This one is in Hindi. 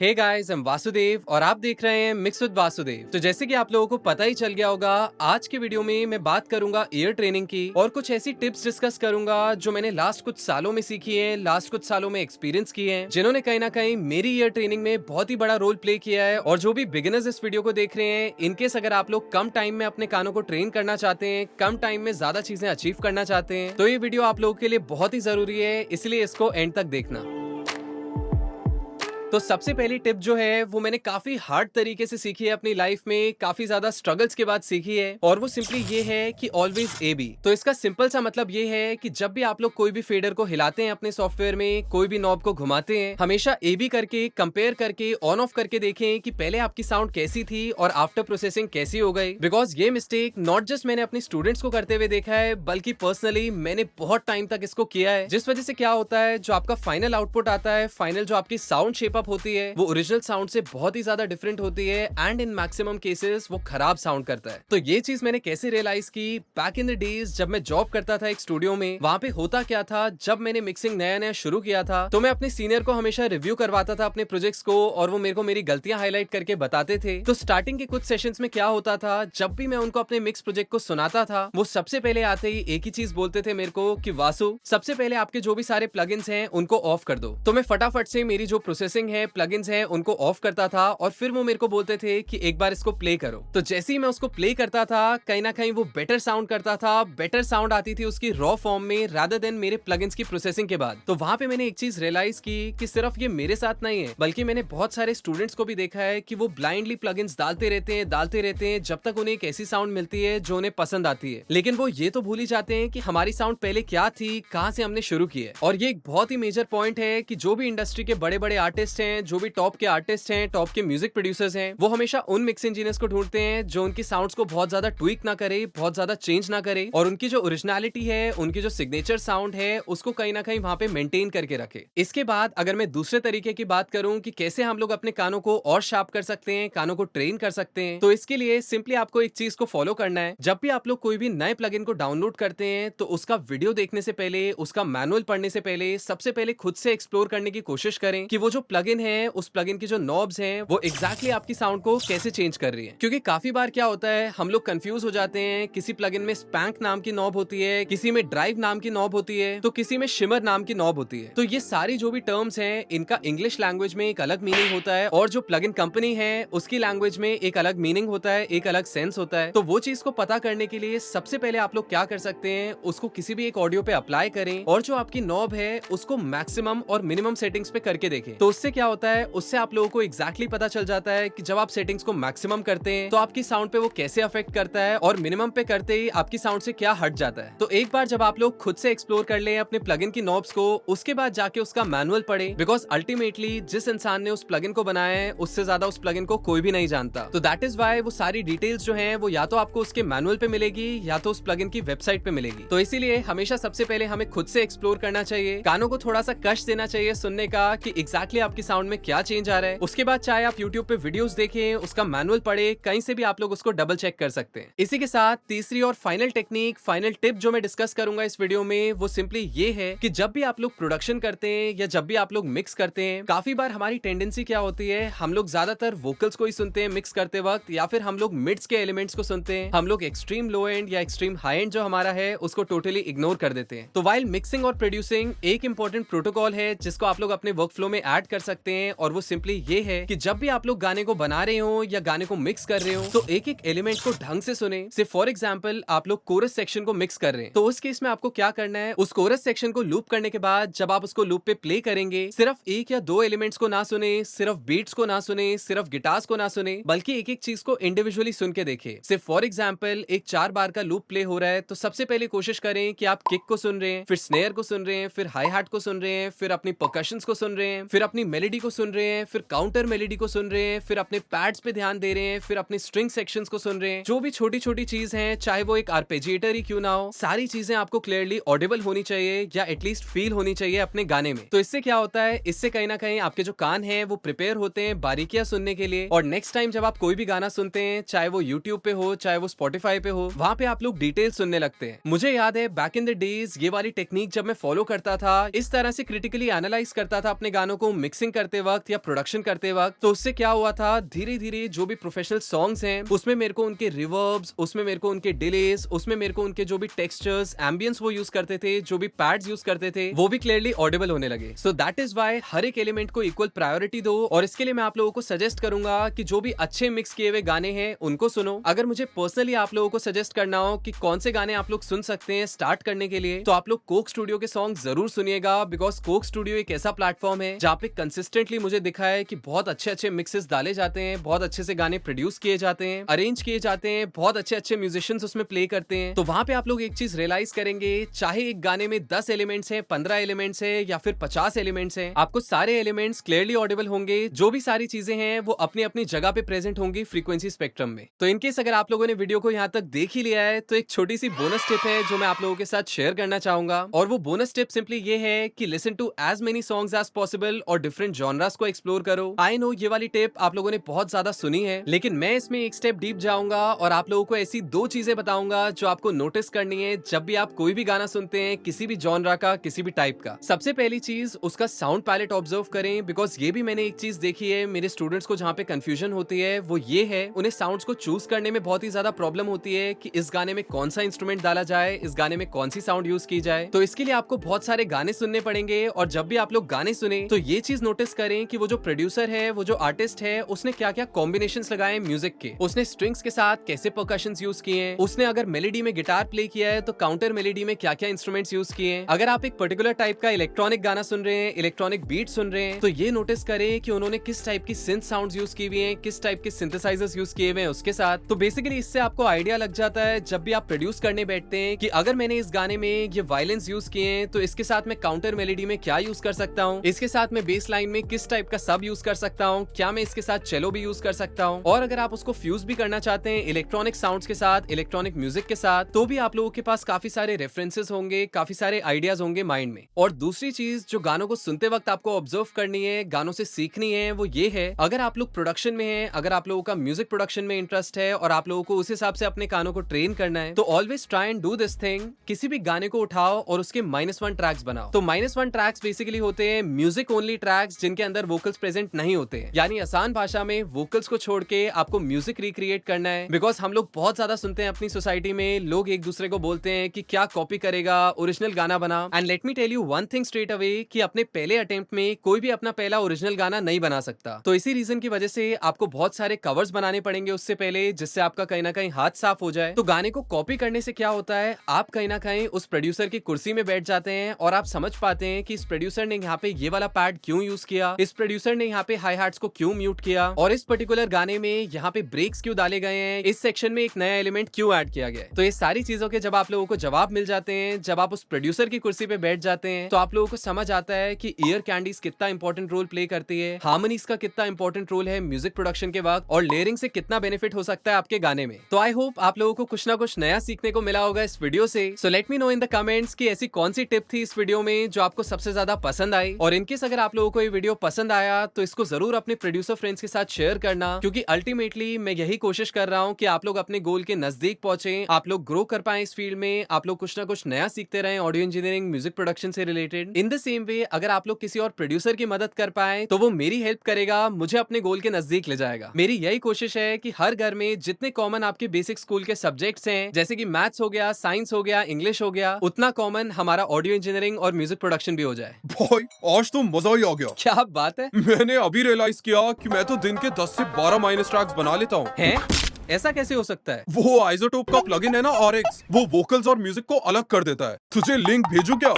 हे गाइस, I'm वासुदेव और आप देख रहे हैं मिक्स विद वासुदेव। तो जैसे कि आप लोगों को पता ही चल गया होगा, आज के वीडियो में मैं बात करूंगा ईयर ट्रेनिंग की और कुछ ऐसी टिप्स डिस्कस करूंगा जो मैंने लास्ट कुछ सालों में सीखी है, लास्ट कुछ सालों में एक्सपीरियंस किए हैं, जिन्होंने कहीं ना कहीं मेरी ईयर ट्रेनिंग में बहुत ही बड़ा रोल प्ले किया है। और जो भी बिगिनर्स इस वीडियो को देख रहे हैं, इनकेस अगर आप लोग कम टाइम में अपने कानों को ट्रेन करना चाहते हैं, कम टाइम में ज्यादा चीजें अचीव करना चाहते हैं, तो ये वीडियो आप लोगों के लिए बहुत ही जरूरी है, इसलिए इसको एंड तक देखना। तो सबसे पहली टिप जो है वो मैंने काफी हार्ड तरीके से सीखी है अपनी लाइफ में, काफी ज्यादा स्ट्रगल्स के बाद सीखी है, और वो सिंपली ये है कि ऑलवेज ए बी। तो इसका सिंपल सा मतलब ये है कि जब भी आप लोग कोई भी फेडर को हिलाते हैं अपने सॉफ्टवेयर में, कोई भी नॉब को घुमाते हैं, हमेशा ए बी करके, कंपेयर करके, ऑन ऑफ करके देखें कि पहले आपकी साउंड कैसी थी और आफ्टर प्रोसेसिंग कैसी हो गई। बिकॉज ये मिस्टेक नॉट जस्ट मैंने अपने स्टूडेंट्स को करते हुए देखा है, बल्कि पर्सनली मैंने बहुत टाइम तक इसको किया है, जिस वजह से क्या होता है, जो आपका फाइनल आउटपुट आता है, फाइनल जो आपकी साउंड शेप अप होती है, वो ओरिजिनल साउंड से बहुत ही ज्यादा डिफरेंट होती है एंड इन मैक्सिमम केसेस वो खराब साउंड करता है। तो ये चीज मैंने कैसे रियलाइज की, बैक इन द डेज जब मैं जॉब करता था एक स्टूडियो में, वहां पे होता क्या था, जब मैंने मिक्सिंग नया नया शुरू किया था तो मैं अपने सीनियर को हमेशा रिव्यू करवाता था अपने प्रोजेक्ट्स को, और वो मेरे को मेरी गलतियां हाईलाइट करके बताते थे। तो स्टार्टिंग के कुछ सेशंस में क्या होता था, जब भी मैं उनको अपने मिक्स प्रोजेक्ट को सुनाता था, वो सबसे पहले आते ही एक ही चीज बोलते थे मेरे को कि वासु, सबसे पहले आपके जो भी सारे प्लगइन्स हैं उनको ऑफ कर दो। तो मैं फटाफट से मेरी जो प्रोसेसिंग है, प्लगइन्स है, उनको ऑफ करता था, और फिर वो मेरे को बोलते थे कि एक बार इसको प्ले करो। तो जैसे ही मैं उसको प्ले करता था, कहीं ना कहीं वो बेटर साउंड करता था, बेटर साउंड आती थी उसकी रॉ फॉर्म में रादर देन मेरे प्लगइन्स की प्रोसेसिंग के बाद। तो वहां पे मैंने एक चीज रियलाइज की कि सिर्फ ये मेरे साथ नहीं है, बल्कि मैंने बहुत सारे स्टूडेंट्स को भी देखा है कि वो ब्लाइंडली प्लगइन्स डालते रहते हैं जब तक उन्हें एक ऐसी साउंड मिलती है जो उन्हें पसंद आती है, लेकिन वो ये तो भूल ही जाते हैं कि हमारी साउंड पहले क्या थी, कहां से हमने शुरू की है। और ये एक बहुत ही मेजर पॉइंट है कि जो भी इंडस्ट्री के बड़े बड़े आर्टिस्ट हैं, जो भी टॉप के आर्टिस्ट हैं, टॉप के म्यूजिक प्रोड्यूसर्स हैं, वो हमेशा उन मिक्स इंजीनियर्स को ढूंढते हैं जो उनकी साउंड्स को बहुत ज्यादा ट्वीक ना करे, बहुत ज्यादा चेंज ना करे, और उनकी जो ओरिजिनलिटी है, उनकी जो सिग्नेचर साउंड है, उसको कहीं ना कहीं वहां पे मेंटेन करके रखे। इसके बाद अगर मैं दूसरे तरीके की बात करूं कि कैसे हम लोग अपने कानों को और शार्प कर सकते हैं, कानों को ट्रेन कर सकते हैं, तो इसके लिए सिंपली आपको एक चीज को फॉलो करना है। जब भी आप लोग कोई भी नए प्लगइन को डाउनलोड करते हैं, तो उसका वीडियो देखने से पहले, उसका मैनुअल पढ़ने से पहले, सबसे पहले खुद से एक्सप्लोर करने की कोशिश करें कि वो जो प्लगइन है, उस प्लगइन की जो नॉब्स हैं, वो एग्जैक्टली आपकी साउंड को कैसे चेंज कर रही है। क्योंकि काफी बार क्या होता है, हम लोग कंफ्यूज हो जाते हैं, किसी प्लगइन में स्पैंक नाम की नॉब होती है, किसी में ड्राइव नाम की नॉब होती है, तो किसी में शिमर नाम की नॉब होती है। तो ये सारी जो भी टर्म्स हैं, इनका इंग्लिश लैंग्वेज में एक अलग मीनिंग होता है, और जो प्लगइन कंपनी है उसकी लैंग्वेज में एक अलग मीनिंग होता है, एक अलग सेंस होता है। तो वो चीज को पता करने के लिए सबसे पहले आप लोग क्या कर सकते हैं, उसको किसी भी एक ऑडियो पे अप्लाई करें, और जो आपकी नॉब है उसको मैक्सिमम और मिनिमम सेटिंग्स पे करके देखें। तो उससे क्या होता है, उससे आप लोगों को एग्जैक्टली पता चल जाता है कि जब आप सेटिंग्स को मैक्सिमम करते हैं तो आपकी साउंड पे वो कैसे अफेक्ट करता है, और मिनिमम पे करते ही आपकी साउंड से क्या हट जाता है। तो एक बार जब आप लोग खुद से एक्सप्लोर कर ले अपने प्लगइन की नॉब्स को, उसके बाद जाके उसका मैनुअल पढ़े, बिकॉज अल्टीमेटली जिस इंसान ने उस प्लगइन को बनाया है, उससे ज्यादा उस प्लगइन को कोई भी नहीं जानता। तो दैट इज वाई वो सारी डिटेल्स जो है वो या तो आपको उसके मैनुअल पे मिलेगी, या तो उस प्लगइन की वेबसाइट पे मिलेगी। तो इसीलिए हमेशा सबसे पहले हमें खुद से एक्सप्लोर करना चाहिए, कानों को थोड़ा सा कष्ट देना चाहिए सुनने का कि एग्जैक्टली आपकी साउंड में क्या चेंज आ रहा है। उसके बाद चाहे आप यूट्यूब पे वीडियोस देखें, उसका मैनुअल पढ़े, कहीं से भी आप लोग उसको डबल चेक कर सकते हैं। इसी के साथ तीसरी और फाइनल टेक्निक, फाइनल टिप जो मैं डिस्कस करूंगा इस वीडियो में, वो सिंपली ये है कि जब भी आप लोग प्रोडक्शन करते हैं या जब भी आप लोग मिक्स करते हैं, काफी बार हमारी टेंडेंसी क्या होती है, हम लोग ज्यादातर वोकल्स को ही सुनते हैं मिक्स करते वक्त, या फिर हम लोग मिड्स के एलिमेंट्स को सुनते हैं, हम लोग एक्सट्रीम लो एंड या एक्सट्रीम हाई एंड जो हमारा है उसको टोटली इग्नोर कर देते हैं। तो वाइल मिक्सिंग और प्रोड्यूसिंग एक इंपॉर्टेंट प्रोटोकॉल है जिसको आप लोग अपने वर्क फ्लो में ऐड कर सकते हैं, और वो सिंपली ये है कि जब भी आप लोग गाने को बना रहे हो या गाने को मिक्स कर रहे हो, तो एक एक एलिमेंट को ढंग से सुने। से फॉर एग्जांपल आप लोग कोरस सेक्शन को मिक्स कर रहे हैं, तो उस केस में आपको क्या करना है, उस कोरस सेक्शन को लूप करने के बाद जब आप उसको लूप पे प्ले करेंगे, सिर्फ एक या दो एलिमेंट्स को ना सुने, सिर्फ बीट्स को ना सुने, सिर्फ गिटार्स को ना सुने, बल्कि एक एक चीज को इंडिविजुअली सुन के देखें। से फॉर एग्जांपल एक 4 बार का लूप प्ले हो रहा है, तो सबसे पहले कोशिश करें कि आप किक को सुन रहे हैं, फिर स्नेयर को सुन रहे हैं, फिर हाई हाट को सुन रहे हैं, फिर अपनी परकशंस को सुन रहे हैं, फिर अपनी मेलोडी को सुन रहे हैं, फिर काउंटर मेलोडी को सुन रहे हैं, फिर अपने पैड्स पे ध्यान दे रहे हैं, फिर अपने स्ट्रिंग सेक्शंस को सुन रहे हैं। जो भी छोटी छोटी चीज है, चाहे वो एक आर्पेजिएटर ही क्यों ना हो, सारी चीजें आपको क्लियरली ऑडिबल होनी चाहिए, या एटलीस्ट फील होनी चाहिए अपने गाने में। तो इससे क्या होता है, इससे कहीं ना कहीं आपके जो कान हैं वो प्रिपेयर होते हैं बारीकियां सुनने के लिए, और नेक्स्ट टाइम जब आप कोई भी गाना सुनते हैं, चाहे वो यूट्यूब पे हो, चाहे वो स्पॉटिफाई पे हो, वहां पे आप लोग डिटेल सुनने लगते हैं। मुझे याद है बैक इन द डेज ये वाली टेक्निक जब मैं फॉलो करता था, इस तरह से क्रिटिकली एनालाइज करता था अपने गानों को मिक्सिंग मिक्सिंग करते वक्त या प्रोडक्शन करते वक्त, तो उससे क्या हुआ था, धीरे धीरे जो भी प्रोफेशनल सॉन्ग्स हैं उसमें मेरे को उनके रिवर्ब्स, उसमें मेरे को उनके डिलेस, उसमें मेरे को उनके जो भी टेक्सचर्स, एम्बियंस वो यूज करते थे, जो भी पैड्स यूज करते थे, वो भी क्लियरली ऑडिबल होने लगे। सो दैट इज व्हाई हर एक एलिमेंट को इक्वल प्रायोरिटी दो। और इसके लिए मैं आप लोगों को सजेस्ट करूंगा कि जो भी अच्छे मिक्स किए हुए गाने हैं उनको सुनो। अगर मुझे पर्सनली आप लोगों को सजेस्ट करना हो कि कौन से गाने आप लोग सुन सकते हैं स्टार्ट करने के लिए, तो आप लोग कोक स्टूडियो के सॉन्ग जरूर सुनिएगा, बिकॉज कोक स्टूडियो एक ऐसा प्लेटफॉर्म है जहाँ पे कंसिस्टेंटली मुझे दिखा है कि बहुत अच्छे अच्छे मिक्सेस डाले जाते हैं, बहुत अच्छे से गाने प्रोड्यूस किए जाते हैं, अरेंज किए जाते हैं, बहुत अच्छे अच्छे म्यूजिशियंस उसमें प्ले करते हैं। तो वहां पे आप लोग एक चीज रियलाइज करेंगे, चाहे एक गाने में 10 एलिमेंट्स हैं, 15 एलिमेंट्स हैं या फिर 50 एलिमेंट्स हैं, आपको सारे एलिमेंट्स क्लियरली ऑडिबल होंगे। जो भी सारी चीजें हैं वो अपनी अपनी जगह पे प्रेजेंट होंगी फ्रीक्वेंसी स्पेक्ट्रम में। तो इनकेस अगर आप लोगों ने वीडियो को यहाँ तक देख ही लिया है, तो एक छोटी सी बोनस टिप है जो मैं आप लोगों के साथ शेयर करना चाहूंगा। और वो बोनस टिप सिंपली ये है कि listen to as many songs as possible और डिफरेंट जॉनरास को एक्सप्लोर करो। आई नो ये वाली टिप आप लोगों ने बहुत ज्यादा सुनी है, लेकिन मैं इसमें एक स्टेप डीप जाऊंगा और आप लोगों को ऐसी 2 चीजें बताऊंगा जो आपको नोटिस करनी है जब भी आप कोई भी गाना सुनते हैं, किसी भी जॉनरा का, किसी भी टाइप का। सबसे पहली चीज उसका साउंड पैलेट ऑब्जर्व करें, बिकॉज ये भी मैंने एक चीज देखी है मेरे स्टूडेंट्स को जहाँ पे कंफ्यूजन होती है वो ये है, उन्हें साउंड्स को चूज करने में बहुत ही ज्यादा प्रॉब्लम होती है कि इस गाने में कौन सा इंस्ट्रूमेंट डाला जाए, इस गाने में कौन सी साउंड यूज की जाए। तो इसके लिए आपको बहुत सारे गाने सुनने पड़ेंगे, और जब भी आप लोग गाने सुने तो ये चीज नोटिस करें कि वो जो प्रोड्यूसर है, वो जो आर्टिस्ट है, उसने क्या क्या कॉम्बिनेशंस लगाए म्यूजिक के, उसने स्ट्रिंग्स के साथ कैसे परकशंस यूज किए हैं, उसने अगर मेलोडी में गिटार प्ले किया है तो काउंटर मेलोडी में क्या क्या इंस्ट्रूमेंट्स यूज किए हैं। अगर आप एक पर्टिकुलर टाइप का इलेक्ट्रॉनिक गाना सुन रहे हैं, इलेक्ट्रॉनिक बीट सुन रहे हैं, तो ये नोटिस करें कि उन्होंने किस टाइप की सिंथ साउंड्स यूज की हुई हैं, किस टाइप के सिंथेसाइजर्स यूज किए हुए हैं उसके साथ। तो बेसिकली इससे आपको आइडिया लग जाता है जब भी आप प्रोड्यूस करने बैठते हैं कि अगर मैंने इस गाने में ये वायलेंस यूज किए हैं तो इसके साथ मैं काउंटर मेलोडी में क्या यूज कर सकता हूँ, इसके साथ मैं बेस लाइन में किस टाइप का सब यूज कर सकता हूँ, क्या मैं इसके साथ चेलो भी यूज कर सकता हूँ। और अगर आप उसको फ्यूज भी करना चाहते हैं इलेक्ट्रॉनिक साउंड्स के साथ, इलेक्ट्रॉनिक म्यूजिक के साथ, तो भी आप लोगों के पास काफी सारे रेफरेंसेस होंगे, काफी सारे आइडियाज होंगे माइंड में। और दूसरी चीज जो गानों को सुनते वक्त आपको ऑब्जर्व करनी है, गानों से सीखनी है, वो ये है, अगर आप लोग प्रोडक्शन में हैं, अगर आप लोगों का म्यूजिक प्रोडक्शन में इंटरेस्ट है और आप लोगों को उस हिसाब से अपने कानों को ट्रेन करना है, तो always try and do this thing. किसी भी गाने को उठाओ और उसके -1 ट्रैक्स बनाओ। तो -1 ट्रैक्स बेसिकली होते हैं म्यूजिक ओनली ट्रैक्स जिनके अंदर वोकल्स प्रेजेंट नहीं होते हैं, यानी आसान भाषा में वोकल्स को छोड़ के आपको म्यूजिक रिक्रिएट करना है। बिकॉज हम लोग बहुत ज्यादा सुनते हैं अपनी सोसाइटी में, लोग एक दूसरे को बोलते हैं कि क्या कॉपी करेगा, ओरिजिनल गाना बना। And let me tell you one thing straight away कि अपने पहले अटेम्प्ट में कोई भी अपना पहला ओरिजिनल गाना नहीं बना सकता। तो इसी रीजन की वजह से आपको बहुत सारे कवर्स बनाने पड़ेंगे उससे पहले, जिससे आपका कहीं ना कहीं हाथ साफ हो जाए। तो गाने को कॉपी करने से क्या होता है, आप कहीं ना कहीं उस प्रोड्यूसर की कुर्सी में बैठ जाते हैं और आप समझ पाते हैं कि इस प्रोड्यूसर ने यहाँ पे ये वाला पैड क्यों यूज किया, इस प्रोड्यूसर ने यहाँ पे हाई हार्ट्स को क्यों म्यूट किया, और इस पर्टिकुलर गाने में यहाँ पे ब्रेक्स क्यों डाले गए हैं, इस सेक्शन में एक नया एलिमेंट क्यों ऐड किया गया है। तो ये सारी चीजों के जब आप लोगों को जवाब मिल जाते हैं, जब आप उस प्रोड्यूसर की कुर्सी पे बैठ जाते हैं, तो आप लोगों को समझ आता है कि ईयर कैंडीज कितना इंपॉर्टेंट रोल प्ले करती है, हार्मनीज का कितना इंपॉर्टेंट रोल है म्यूजिक प्रोडक्शन के वक्त, और लेयरिंग से कितना बेनिफिट हो सकता है आपके गाने में। तो आई होप आप लोगों को कुछ ना कुछ नया सीखने को मिला होगा इस वीडियो से। So let me know in the comments कि ऐसी कौन सी टिप थी इस वीडियो में जो आपको सबसे ज्यादा पसंद आई। और इनकेस अगर आप लोगों को ये वीडियो पसंद आया तो इसको जरूर अपने प्रोड्यूसर फ्रेंड्स के साथ शेयर करना, क्योंकि अल्टीमेटली मैं यही कोशिश कर रहा हूँ कि आप लोग अपने गोल के नजदीक पहुंचे, आप लोग ग्रो कर पाए इस फील्ड में, आप लोग कुछ ना कुछ नया सीखते रहे ऑडियो इंजीनियरिंग, म्यूजिक प्रोडक्शन से related. In the same way अगर आप लोग किसी और प्रोड्यूसर की मदद कर पाए तो वो मेरी हेल्प करेगा, मुझे अपने गोल के नजदीक ले जाएगा। मेरी यही कोशिश है कि हर घर में जितने कॉमन आपके बेसिक स्कूल के सब्जेक्ट्स हैं, जैसे कि मैथ्स हो गया, साइंस हो गया, इंग्लिश हो गया, उतना कॉमन हमारा ऑडियो इंजीनियरिंग और म्यूजिक प्रोडक्शन भी हो जाए। भाई आज तो मजा ही आ गया। क्या बात है, मैंने अभी रियलाइज किया कि मैं तो दिन के 10 से 12 माइनस ट्रैक्स बना लेता हूँ। हैं? ऐसा कैसे हो सकता है? वो आइसोटोप का प्लगइन है ना RX, वो वोकल्स और म्यूजिक को अलग कर देता है। तुझे लिंक भेजू क्या?